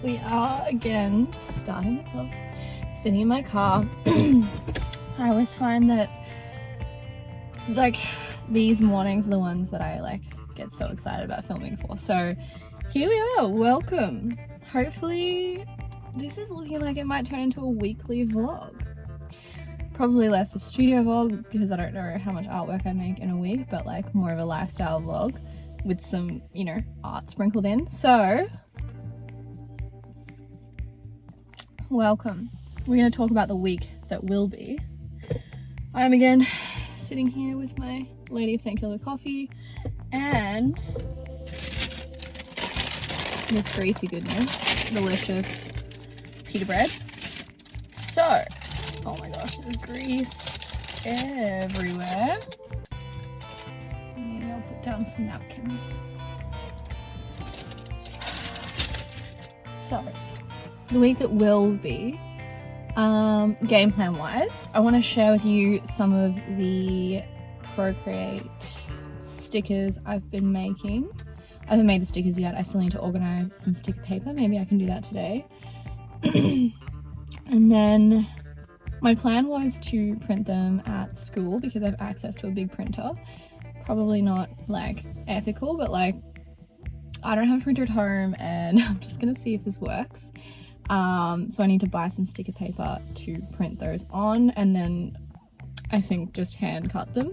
we are again starting this off, sitting in my car. I always find that like these mornings are the ones that I like get so excited about filming for. So here we are, welcome. Hopefully this is looking like it might turn into a weekly vlog. Probably less a studio vlog because I don't know how much artwork I make in a week, but like more of a lifestyle vlog with some, you know, art sprinkled in. So welcome. We're going to talk about the week that will be. I'm again sitting here with my Lady of St. Kilda coffee and this greasy goodness, delicious pita bread. So, oh my gosh, there's grease everywhere. Maybe I'll put down some napkins. So, the week that will be, game plan wise, I want to share with you some of the Procreate stickers I've been making. I haven't made the stickers yet. I still need to organize some sticker paper. Maybe I can do that today. And then my plan was to print them at school because I have access to a big printer. Probably not like ethical, but like I don't have a printer at home and I'm just gonna see if this works. So I need to buy some sticker paper to print those on, and then I think just hand cut them.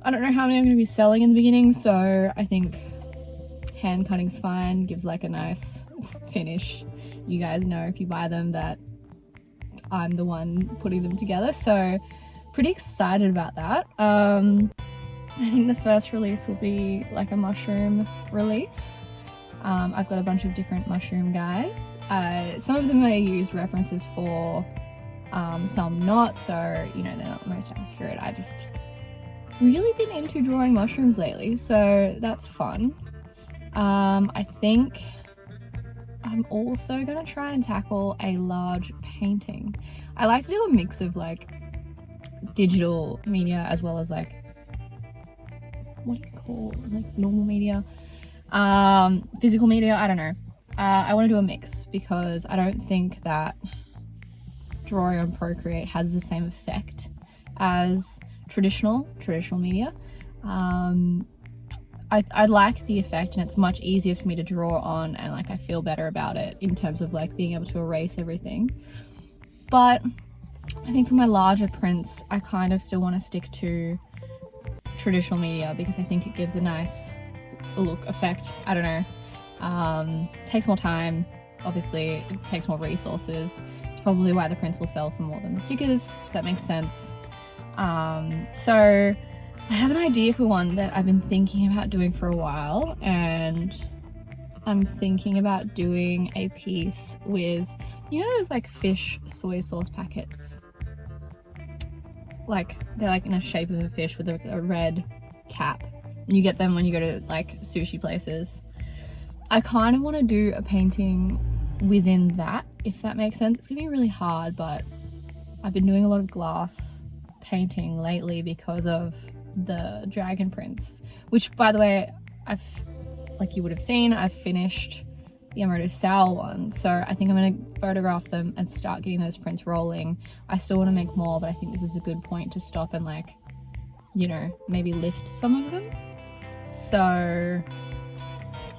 I don't know how many I'm going to be selling in the beginning, so I think hand cutting's fine, gives like a nice finish. You guys know if you buy them that I'm the one putting them together, so pretty excited about that. I think the first release will be like a mushroom release. I've got a bunch of different mushroom guys. Some of them I used references for, some not, so you know they're not the most accurate. I just really been into drawing mushrooms lately, so that's fun. I think I'm also gonna try and tackle a large painting. I like to do a mix of like digital media as well as like, what do you call it? Like normal media, physical media, I don't know. I want to do a mix because I don't think that drawing on Procreate has the same effect as traditional media. I like the effect, and it's much easier for me to draw on, and like I feel better about it in terms of like being able to erase everything. But I think for my larger prints I kind of still want to stick to traditional media because I think it gives a nice look effect. I don't know, takes more time, obviously it takes more resources. It's probably why the prints will sell for more than the stickers. That makes sense. So I have an idea for one that I've been thinking about doing for a while, and I'm thinking about doing a piece with, you know, those like fish soy sauce packets, like they're like in a shape of a fish with a red cap. You get them when you go to like sushi places. I kind of want to do a painting within that, if that makes sense. It's gonna be really hard, but I've been doing a lot of glass painting lately because of the dragon prints, which by the way, like you would have seen, I've finished the Emerald Sour one, so I think I'm going to photograph them and start getting those prints rolling. I still want to make more, but I think this is a good point to stop and like, you know, maybe list some of them. So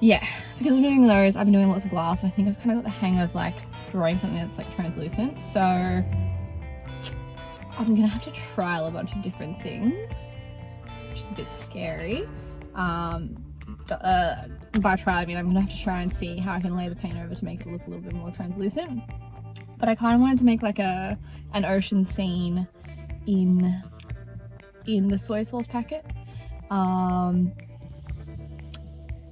yeah, because I'm doing those, I've been doing lots of glass, and I think I've kind of got the hang of like drawing something that's like translucent, so I'm gonna have to trial a bunch of different things, which is a bit scary. By trial I mean I'm gonna have to try and see how I can lay the paint over to make it look a little bit more translucent. But I kind of wanted to make like an ocean scene in the soy sauce packet,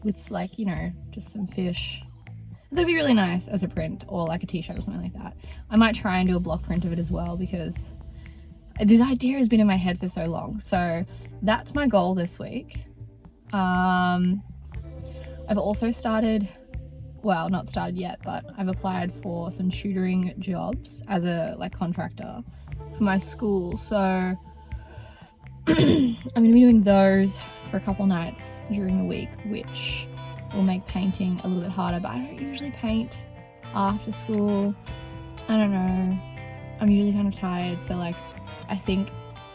with like, you know, just some fish. That'd be really nice as a print, or like a t-shirt or something like that. I might try and do a block print of it as well because this idea has been in my head for so long. So that's my goal this week. I've also started, well, not started yet, but I've applied for some tutoring jobs as a like contractor for my school. So I'm going to be doing those for a couple nights during the week, which will make painting a little bit harder, but I don't usually paint after school. I don't know, I'm usually kind of tired, so like I think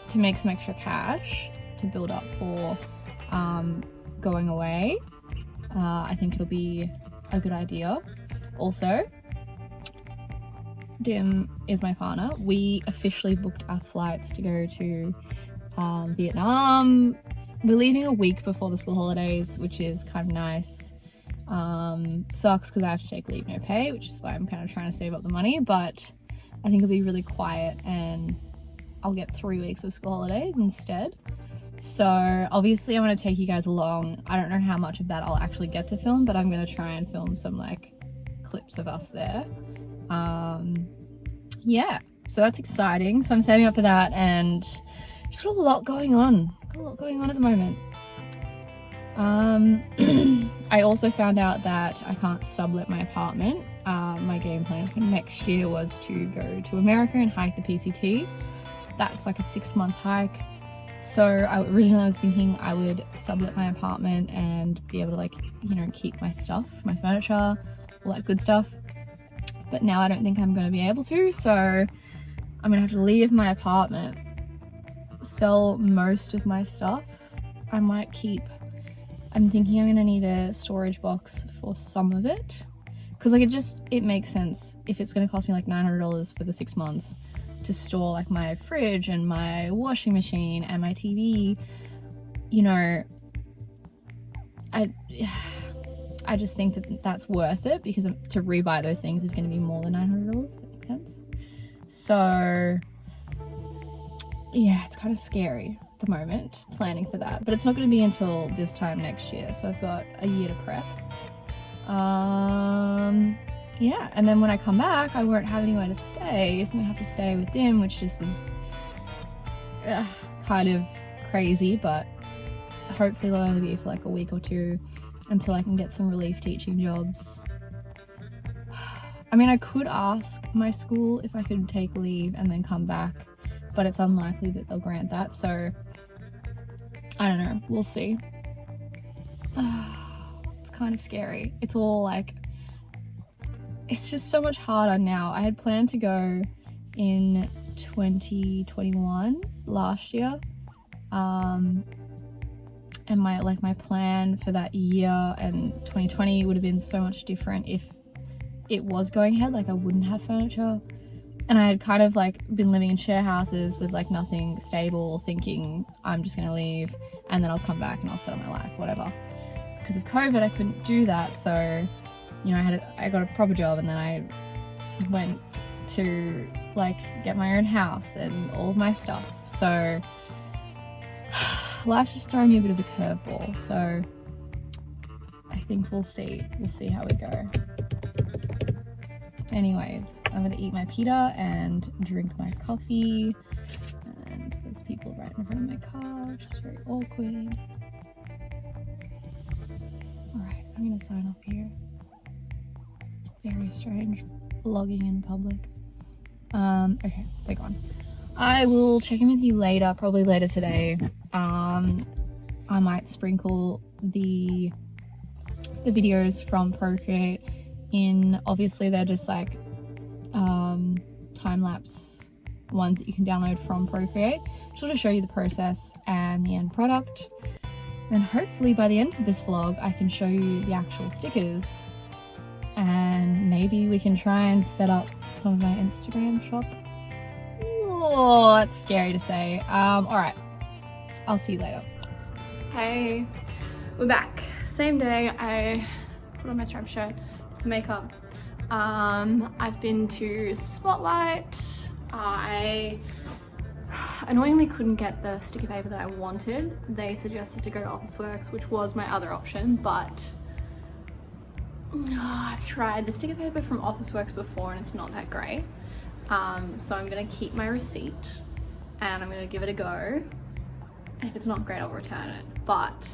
to make some extra cash to build up for going away, I think it'll be a good idea. Also, Dim is my partner. We officially booked our flights to go to Vietnam. We're leaving a week before the school holidays, which is kind of nice. Sucks because I have to take leave no pay, which is why I'm kind of trying to save up the money, but I think it'll be really quiet and I'll get 3 weeks of school holidays instead. So obviously I'm going to take you guys along. I don't know how much of that I'll actually get to film, but I'm going to try and film some like clips of us there. Yeah, so that's exciting. So I'm saving up for that, and just got a lot going on. Got a lot going on at the moment. I also found out that I can't sublet my apartment. My game plan for next year was to go to America and hike the PCT. That's like a 6-month hike. So originally I was thinking I would sublet my apartment and be able to like, you know, keep my stuff, my furniture, all that good stuff. But now I don't think I'm going to be able to, so I'm going to have to leave my apartment, sell most of my stuff. I might keep, I'm thinking I'm going to need a storage box for some of it, because like it makes sense if it's going to cost me like $900 for the 6 months to store like my fridge and my washing machine and my TV, you know, I just think that that's worth it, because to rebuy those things is going to be more than $900, if that makes sense. So yeah, it's kind of scary at the moment planning for that, but it's not going to be until this time next year, so I've got a year to prep. Yeah, and then when I come back I won't have anywhere to stay, so I'm gonna have to stay with Dim, which just is kind of crazy, but hopefully it'll only be for like a week or two until I can get some relief teaching jobs. I mean, I could ask my school if I could take leave and then come back, but it's unlikely that they'll grant that, so I don't know, we'll see. It's kind of scary. It's all like, it's just so much harder now. I had planned to go in 2021 last year, and my plan for that year and 2020 would have been so much different if it was going ahead. Like I wouldn't have furniture, and I had kind of like been living in share houses with like nothing stable, thinking I'm just gonna leave and then I'll come back and I'll set up my life, whatever. Because of COVID I couldn't do that, so you know, I got a proper job, and then I went to like get my own house and all of my stuff. So life's just throwing me a bit of a curveball, so I think we'll see how we go. Anyways, I'm gonna eat my pita and drink my coffee, and there's people right in front of my car, which is very awkward. Alright, I'm gonna sign off here. Very strange vlogging in public. Okay, they're gone. I will check in with you later, probably later today. I might sprinkle the videos from Procreate in. Obviously they're just like time-lapse ones that you can download from Procreate, just to show you the process and the end product. And hopefully by the end of this vlog I can show you the actual stickers, and maybe we can try and set up some of my Instagram shop. Oh, that's scary to say. Alright, I'll see you later. Hey, we're back. Same day. I put on my striped shirt to makeup. I've been to Spotlight. I annoyingly couldn't get the sticky paper that I wanted. They suggested to go to Officeworks, which was my other option, but I've tried the sticker paper from Officeworks before and it's not that great. So I'm gonna keep my receipt and I'm gonna give it a go. And if it's not great, I'll return it. But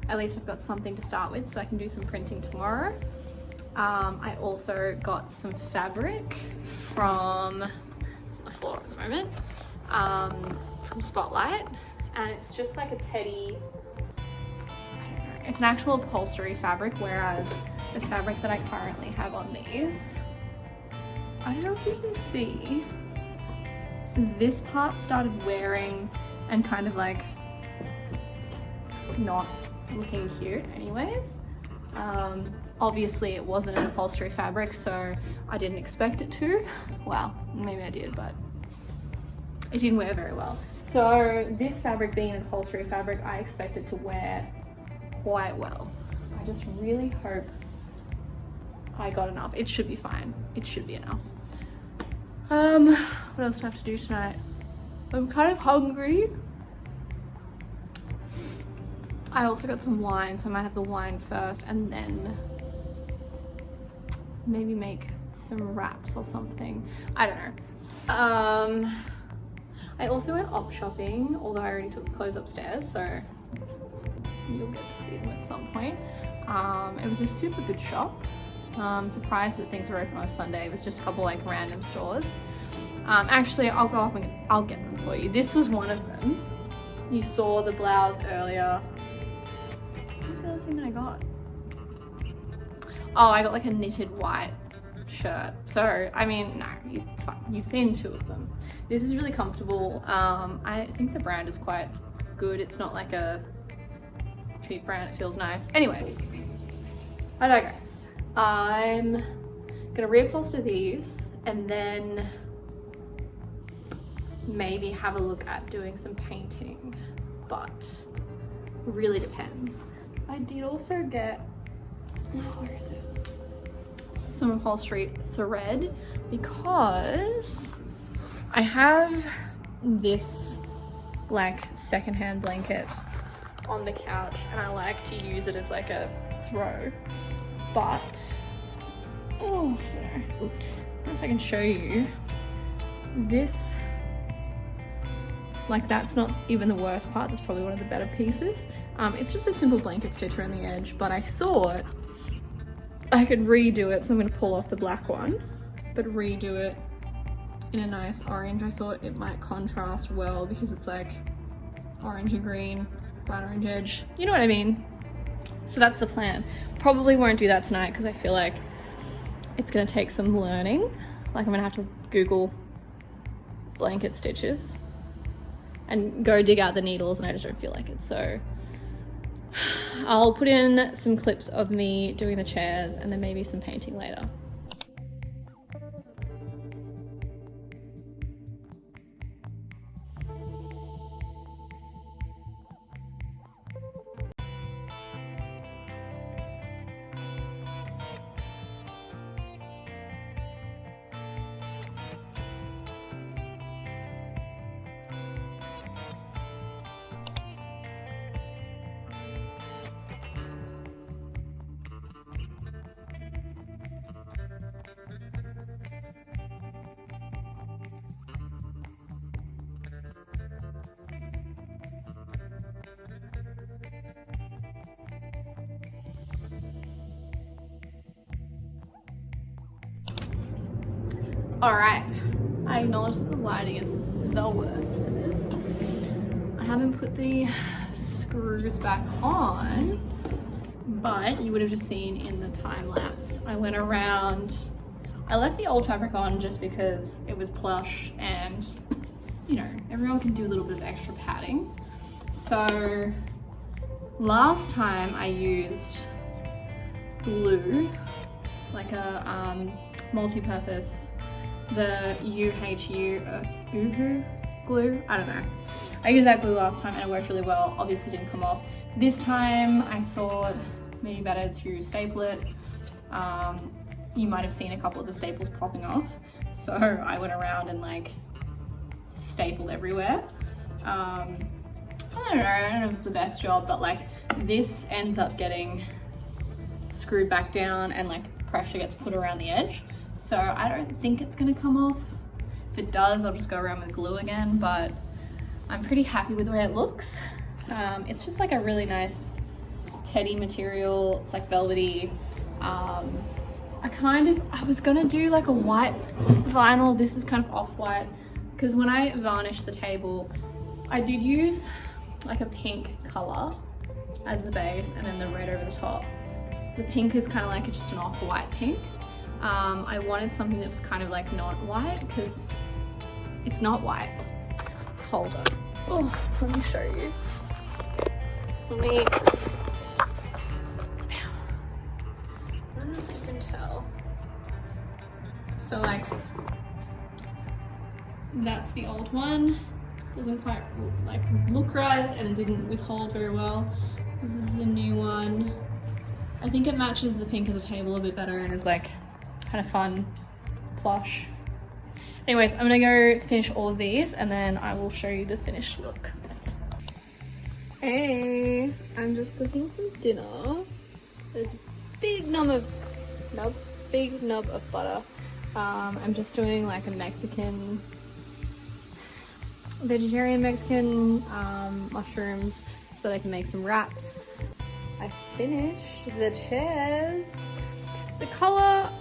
at least I've got something to start with, so I can do some printing tomorrow. I also got some fabric from the floor at the moment, from Spotlight, and it's just like a teddy, I don't know, it's an actual upholstery fabric, whereas the fabric that I currently have on these I don't know if you can see, this part started wearing and kind of like not looking cute anyways. Obviously it wasn't an upholstery fabric, so I didn't expect it to. Well, maybe I did, but it didn't wear very well. So this fabric being an upholstery fabric, I expect it to wear quite well. I just really hope I got enough. It should be fine. It should be enough. What else do I have to do tonight? I'm kind of hungry. I also got some wine, so I might have the wine first and then maybe make some wraps or something. I don't know. I also went op shopping, although I already took the clothes upstairs, so you'll get to see them at some point. It was a super good shop. I'm surprised that things were open on a Sunday. It was just a couple like random stores. Actually, I'll go up and I'll get them for you. This was one of them. You saw the blouse earlier. What was the other thing that I got? Oh, I got like a knitted white shirt. So, I mean, no, it's fine. You've seen two of them. This is really comfortable. I think the brand is quite good. It's not like a cheap brand. It feels nice. Anyways, I digress. I'm gonna reupholster these and then maybe have a look at doing some painting, but really depends. I did also get, where is it? Some upholstery thread because I have this like secondhand blanket on the couch and I like to use it as like a throw, but oh, I don't know if I can show you this. Like that's not even the worst part, that's probably one of the better pieces. It's just a simple blanket stitch around the edge, but I thought I could redo it, so I'm gonna pull off the black one, but redo it in a nice orange. I thought it might contrast well because it's like orange and green, bright orange edge. You know what I mean? So that's the plan. Probably won't do that tonight because I feel like it's gonna take some learning. Like I'm gonna have to Google blanket stitches and go dig out the needles, and I just don't feel like it. So I'll put in some clips of me doing the chairs and then maybe some painting later. All right, I acknowledge that the lighting is the worst for this. I haven't put the screws back on, but you would have just seen in the time lapse. I went around, I left the old fabric on just because it was plush and, you know, everyone can do a little bit of extra padding. So last time I used glue, like a multi-purpose, the UHU glue, I don't know. I used that glue last time and it worked really well. Obviously didn't come off. This time I thought maybe better to staple it. You might have seen a couple of the staples popping off. So I went around and like stapled everywhere. I don't know if it's the best job, but like this ends up getting screwed back down and like pressure gets put around the edge. So I don't think it's gonna come off. If it does, I'll just go around with glue again, but I'm pretty happy with the way it looks. It's just like a really nice teddy material. It's like velvety. I was gonna do like a white vinyl. This is kind of off-white because when I varnished the table, I did use like a pink color as the base and then the red over the top. The pink is kind of like just an off-white pink. I wanted something that was kind of like not white because it's not white. Hold on. Oh, let me show you. Let me, I don't know if you can tell. So like, that's the old one. Doesn't quite like look right and it didn't withhold very well. This is the new one. I think it matches the pink of the table a bit better and is like kind of fun, plush. Anyways, I'm gonna go finish all of these and then I will show you the finished look. Hey, I'm just cooking some dinner. There's a big nub of butter. I'm just doing like a vegetarian Mexican mushrooms so that I can make some wraps. I finished the chairs. The color,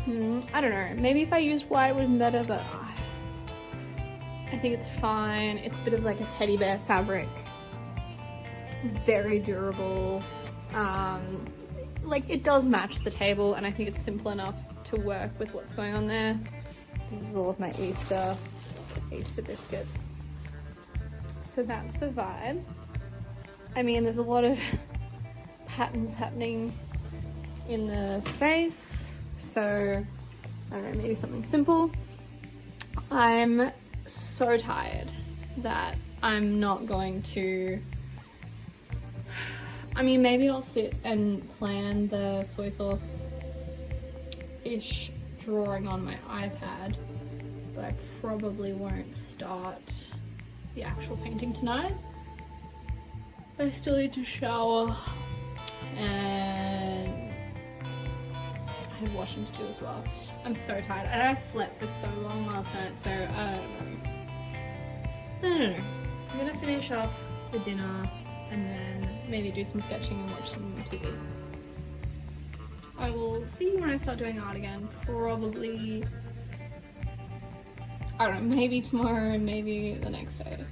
I don't know, maybe if I used white it would have been better, but I think it's fine. It's a bit of like a teddy bear fabric, very durable. Like it does match the table and I think it's simple enough to work with what's going on there. This is all of my Easter biscuits. So that's the vibe. I mean, there's a lot of patterns happening in the space, so I don't know, maybe something simple. I'm so tired that I'm not going to, I mean, maybe I'll sit and plan the soy sauce fish drawing on my iPad, but I probably won't start the actual painting tonight. I still need to shower and I have washing to do as well. I'm so tired and I slept for so long last night, so I don't know. I'm gonna finish up the dinner and then maybe do some sketching and watch some TV. I will see you when I start doing art again, probably, I don't know, maybe tomorrow, maybe the next day.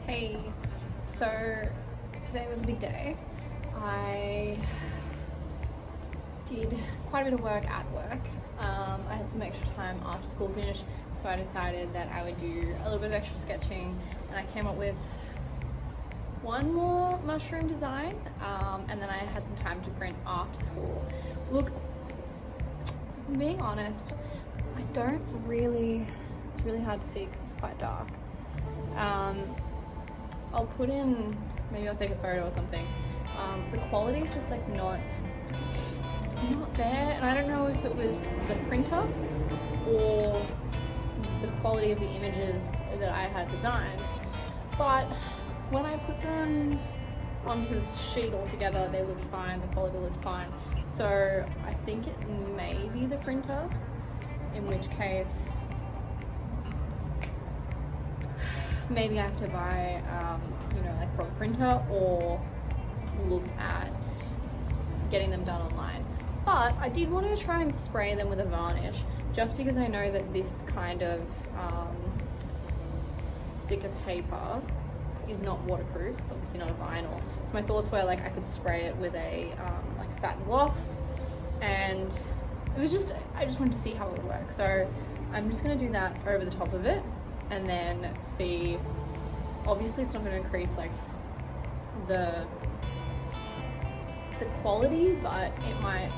Hey, so today was a big day. I did quite a bit of work at work. I had some extra time after school finished, so I decided that I would do a little bit of extra sketching and I came up with one more mushroom design and then I had some time to print after school. Look, if I'm being honest, I don't really, it's really hard to see because it's quite dark. I'll put in, maybe I'll take a photo or something. The quality is just like not there, and I don't know if it was the printer or the quality of the images that I had designed, but when I put them onto the sheet all together, they looked fine, the quality looked fine. So I think it may be the printer, in which case maybe I have to buy, you know, like a proper printer or look at getting them done online. But I did want to try and spray them with a varnish, just because I know that this kind of sticker paper is not waterproof. It's obviously not a vinyl. So my thoughts were like I could spray it with a like a satin gloss, and it was just, I just wanted to see how it would work. So I'm just going to do that over the top of it and then see. Obviously it's not going to increase like the quality, but it might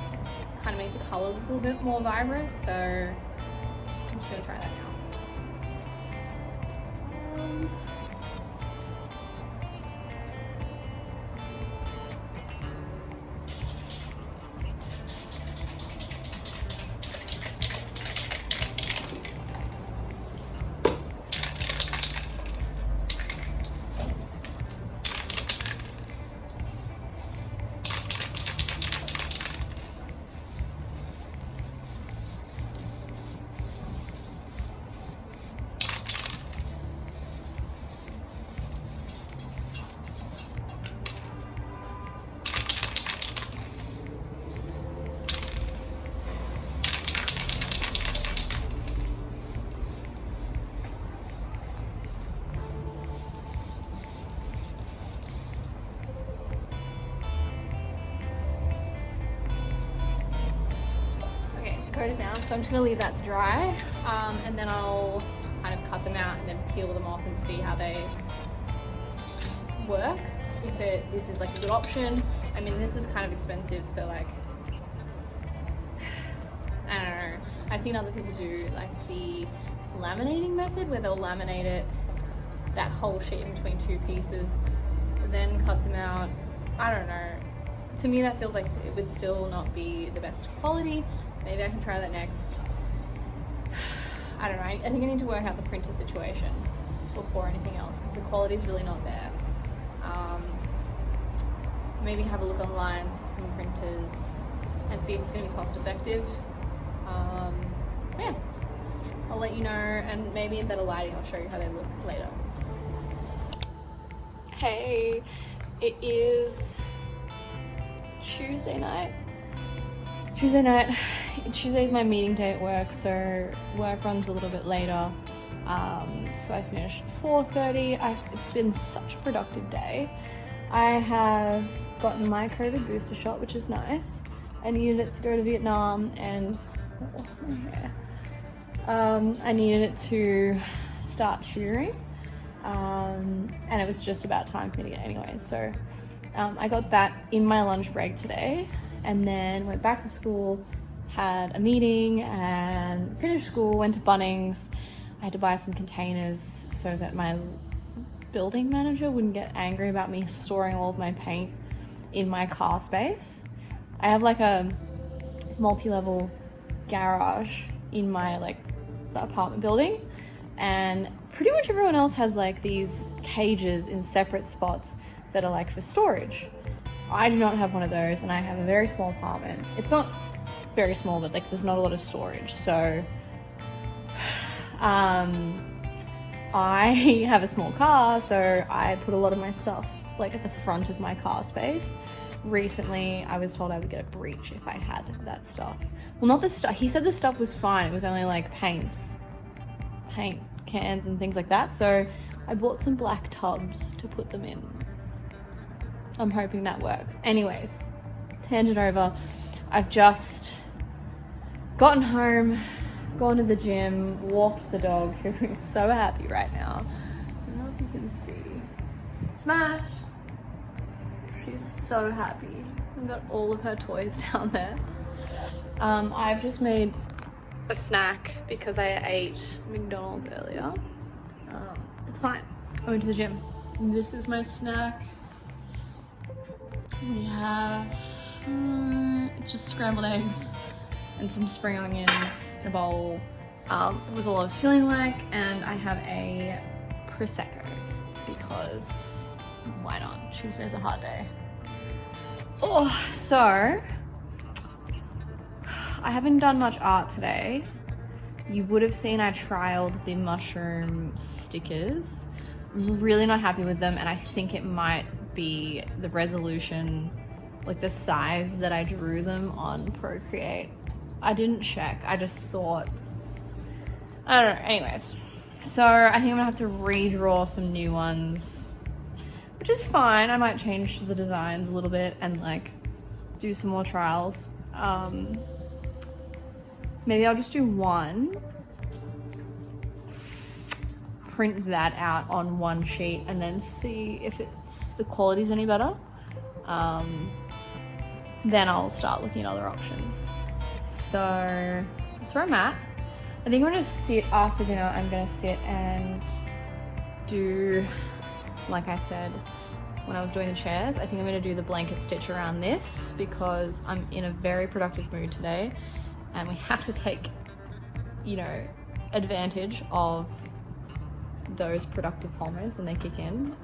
kind of make the colors a little bit more vibrant. So I'm just going to try that now. laminated now, so I'm just gonna leave that to dry, and then I'll kind of cut them out and then peel them off and see how they work. If this is like a good option. I mean, this is kind of expensive, so like, I don't know. I've seen other people do like the laminating method where they'll laminate it, that whole sheet in between two pieces, then cut them out. I don't know. To me, that feels like it would still not be the best quality. Maybe I can try that next. I don't know. I think I need to work out the printer situation before anything else, because the quality is really not there. Maybe have a look online for some printers and see if it's going to be cost effective. Yeah, I'll let you know, and maybe in better lighting I'll show you how they look later. Hey, it is Tuesday night. Tuesday's my meeting day at work, so work runs a little bit later. So I finished at 4:30. It's been such a productive day. I have gotten my COVID booster shot, which is nice. I needed it to go to Vietnam, and I needed it to start tutoring, and it was just about time for me to get it anyway. So I got that in my lunch break today, and then went back to school, had a meeting, and finished school, went to Bunnings. I had to buy some containers so that my building manager wouldn't get angry about me storing all of my paint in my car space. I have like a multi-level garage in my like apartment building, and pretty much everyone else has like these cages in separate spots that are like for storage. I do not have one of those, and I have a very small apartment. It's not very small, but like there's not a lot of storage, so I have a small car, so I put a lot of my stuff like at the front of my car space. Recently, I was told I would get a breach if I had that stuff. Well, not the stuff. He said the stuff was fine. It was only like paint cans and things like that. So I bought some black tubs to put them in. I'm hoping that works. Anyways, tangent over. I've just gotten home, gone to the gym, walked the dog, who's so happy right now. I don't know if you can see. Smash! She's so happy. I've got all of her toys down there. I've just made a snack because I ate McDonald's earlier. It's fine. I went to the gym. This is my snack. We have, it's just scrambled eggs and some spring onions in a bowl. It was all I was feeling like, and I have a Prosecco because why not? Tuesday's a hard day. Oh, so I haven't done much art today. You would have seen I trialed the mushroom stickers. I'm really not happy with them, and I think it might be the resolution, like the size that I drew them on Procreate. I didn't check, I just thought, I don't know. Anyways, so I think I'm gonna have to redraw some new ones, which is fine. I might change the designs a little bit and like do some more trials. Maybe I'll just do one, print that out on one sheet, and then see if the quality's any better. Then I'll start looking at other options. So that's where I'm at. I think I'm gonna sit after dinner. I'm gonna sit and do, like I said when I was doing the chairs, I think I'm gonna do the blanket stitch around this because I'm in a very productive mood today, and we have to take, you know, advantage of those productive hormones when they kick in.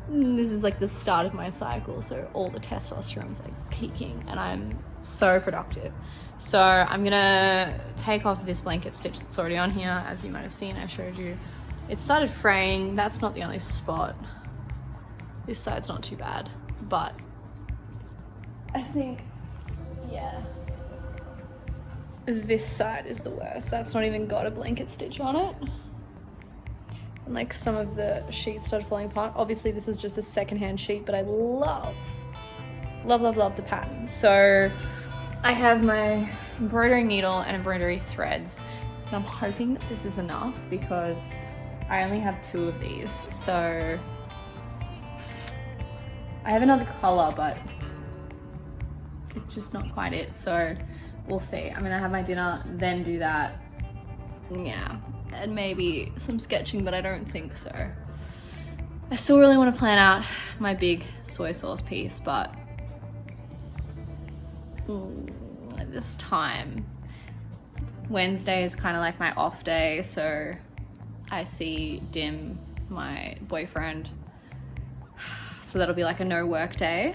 This is like the start of my cycle, so all the testosterone's like peaking and I'm so productive. So I'm gonna take off this blanket stitch that's already on here. As you might have seen, I showed you it started fraying. That's not the only spot. This side's not too bad, but I think, yeah, this side is the worst. That's not even got a blanket stitch on it. And like some of the sheets started falling apart. Obviously this is just a secondhand sheet, but I love the pattern. So I have my embroidery needle and embroidery threads, and I'm hoping that this is enough because I only have 2 of these. So I have another color, but it's just not quite it. So we'll see. I'm gonna have my dinner, then do that. Yeah, and maybe some sketching, but I don't think so. I still really want to plan out my big soy sauce piece, but at this time, Wednesday is kind of like my off day, so I see Dim, my boyfriend, so that'll be like a no work day.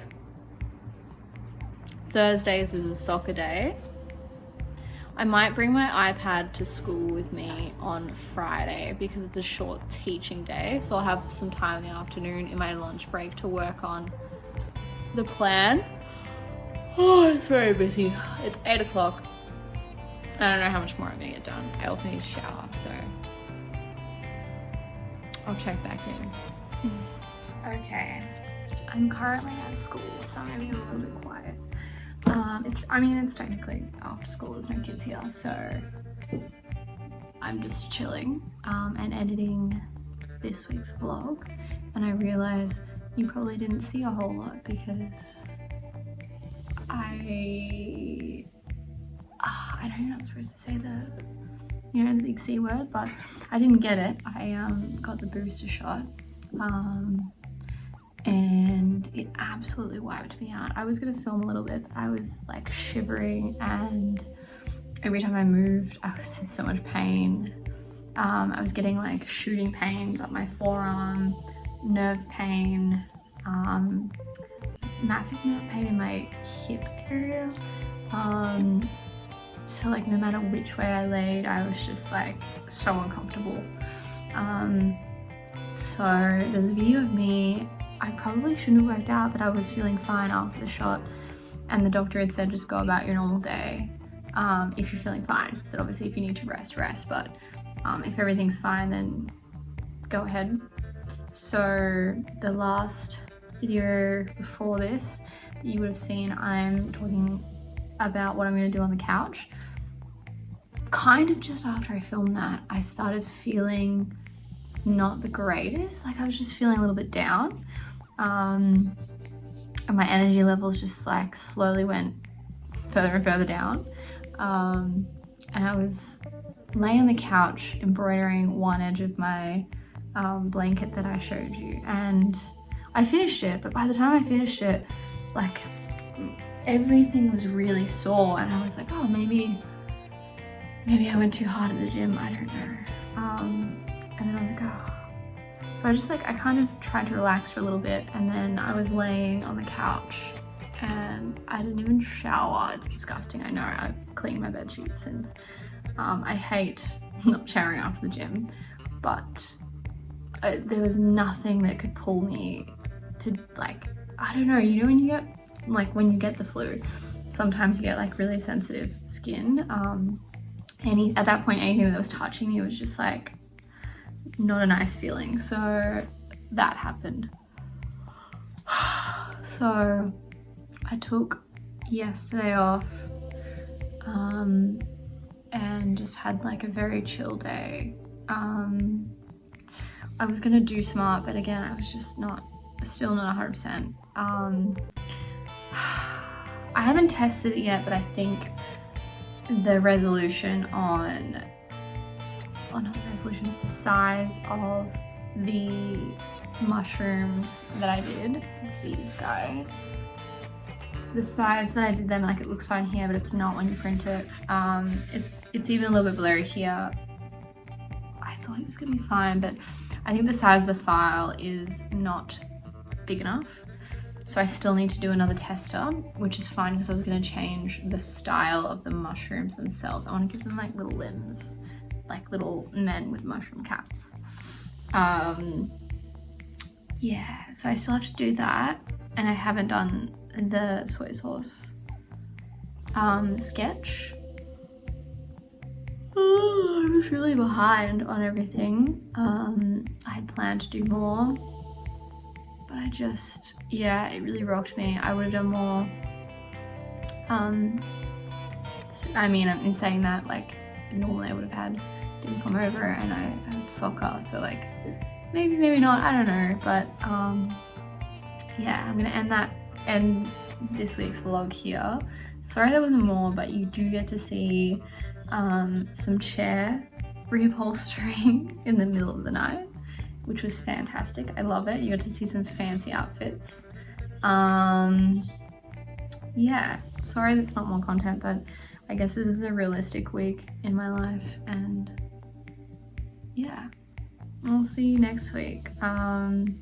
Thursdays is a soccer day. I might bring my iPad to school with me on Friday because it's a short teaching day, so I'll have some time in the afternoon in my lunch break to work on the plan. Oh, it's very busy. It's 8 o'clock. I don't know how much more I'm gonna get done. I also need to shower, so I'll check back in. Okay, I'm currently at school, so I'm gonna be a little bit quiet. It's technically after school, there's no kids here, so I'm just chilling and editing this week's vlog. And I realize you probably didn't see a whole lot because I know you're not supposed to say the big C word, but I didn't get it. I got the booster shot. And it absolutely wiped me out. I was gonna film a little bit, but I was like shivering, and every time I moved, I was in so much pain. I was getting like shooting pains up my forearm, nerve pain, massive nerve pain in my hip area. So like no matter which way I laid, I was just like so uncomfortable. So there's a video of me. I probably shouldn't have worked out, but I was feeling fine after the shot, and the doctor had said just go about your normal day if you're feeling fine. So obviously if you need to rest, but if everything's fine, then go ahead. So the last video before this you would have seen, I'm talking about what I'm going to do on the couch. Kind of just after I filmed that, I started feeling not the greatest. Like I was just feeling a little bit down, and my energy levels just like slowly went further and further down, and I was laying on the couch embroidering one edge of my blanket that I showed you, and I finished it, but by the time I finished it, like everything was really sore, and I was like, oh, maybe I went too hard at the gym, I don't know. And then I was like, oh. So I kind of tried to relax for a little bit, and then I was laying on the couch and I didn't even shower. It's disgusting, I know. I've cleaned my bed sheets since. I hate not showering after the gym, but there was nothing that could pull me to, like, I don't know, you know when you get, like when you get the flu, sometimes you get like really sensitive skin. At that point, anything that was touching me was just like not a nice feeling. So that happened. So I took yesterday off and just had like a very chill day. I was gonna do some art, but again, I was just still not 100%. I haven't tested it yet, but I think the resolution the size of the mushrooms that I did, these guys, the size that I did them, like it looks fine here, but it's not when you print it. It's even a little bit blurry here. I thought it was gonna be fine, but I think the size of the file is not big enough. So I still need to do another tester, which is fine because I was going to change the style of the mushrooms themselves. I want to give them like little limbs, like little men with mushroom caps. Yeah, so I still have to do that, and I haven't done the soy sauce sketch. Oh, I was really behind on everything. I had planned to do more, but I just, yeah, it really rocked me. I would have done more. I mean, in saying that, like, normally I would have had Dim come over and I had soccer, so like, maybe not, I don't know, but yeah, I'm gonna end this week's vlog here. Sorry there wasn't more, but you do get to see some chair reupholstering in the middle of the night, which was fantastic. I love it. You got to see some fancy outfits. Yeah, sorry that's not more content, but I guess this is a realistic week in my life, and yeah, I'll see you next week. Bye.